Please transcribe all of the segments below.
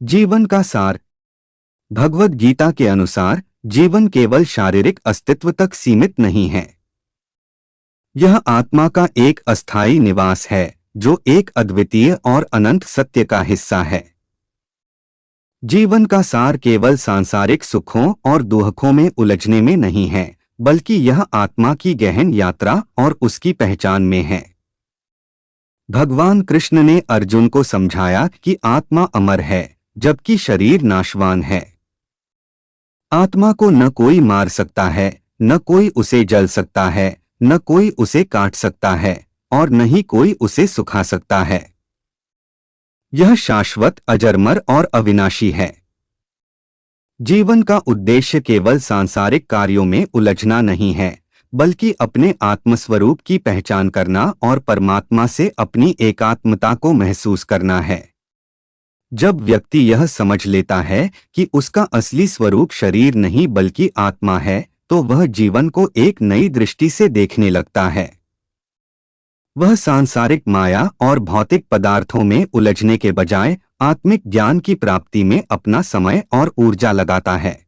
जीवन का सार। भगवद गीता के अनुसार जीवन केवल शारीरिक अस्तित्व तक सीमित नहीं है। यह आत्मा का एक अस्थायी निवास है जो एक अद्वितीय और अनंत सत्य का हिस्सा है। जीवन का सार केवल सांसारिक सुखों और दुखों में उलझने में नहीं है, बल्कि यह आत्मा की गहन यात्रा और उसकी पहचान में है। भगवान कृष्ण ने अर्जुन को समझाया कि आत्मा अमर है जबकि शरीर नाशवान है। आत्मा को न कोई मार सकता है, न कोई उसे जल सकता है, न कोई उसे काट सकता है और न ही कोई उसे सुखा सकता है। यह शाश्वत, अजरमर और अविनाशी है। जीवन का उद्देश्य केवल सांसारिक कार्यों में उलझना नहीं है, बल्कि अपने आत्मस्वरूप की पहचान करना और परमात्मा से अपनी एकात्मता को महसूस करना है। जब व्यक्ति यह समझ लेता है कि उसका असली स्वरूप शरीर नहीं बल्कि आत्मा है, तो वह जीवन को एक नई दृष्टि से देखने लगता है। वह सांसारिक माया और भौतिक पदार्थों में उलझने के बजाय आत्मिक ज्ञान की प्राप्ति में अपना समय और ऊर्जा लगाता है।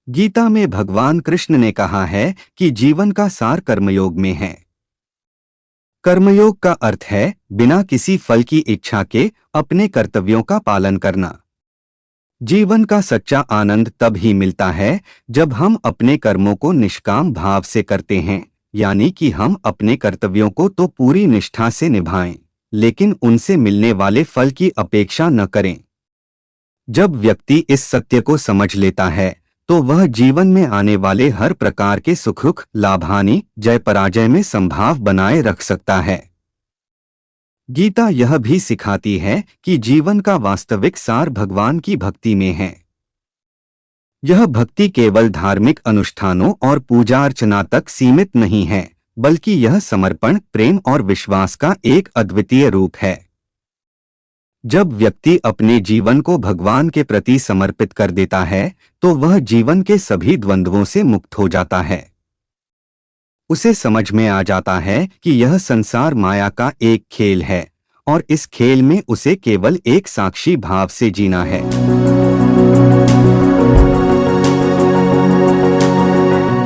गीता में भगवान कृष्ण ने कहा है कि जीवन का सार कर्मयोग में है। कर्मयोग का अर्थ है बिना किसी फल की इच्छा के अपने कर्तव्यों का पालन करना। जीवन का सच्चा आनंद तब ही मिलता है जब हम अपने कर्मों को निष्काम भाव से करते हैं, यानी कि हम अपने कर्तव्यों को तो पूरी निष्ठा से निभाएं, लेकिन उनसे मिलने वाले फल की अपेक्षा न करें। जब व्यक्ति इस सत्य को समझ लेता है तो वह जीवन में आने वाले हर प्रकार के सुख, लाभ-हानि, जय पराजय में संभाव बनाए रख सकता है। गीता यह भी सिखाती है कि जीवन का वास्तविक सार भगवान की भक्ति में है। यह भक्ति केवल धार्मिक अनुष्ठानों और पूजा अर्चना तक सीमित नहीं है, बल्कि यह समर्पण, प्रेम और विश्वास का एक अद्वितीय रूप है। जब व्यक्ति अपने जीवन को भगवान के प्रति समर्पित कर देता है तो वह जीवन के सभी द्वंद्वों से मुक्त हो जाता है। उसे समझ में आ जाता है कि यह संसार माया का एक खेल है और इस खेल में उसे केवल एक साक्षी भाव से जीना है।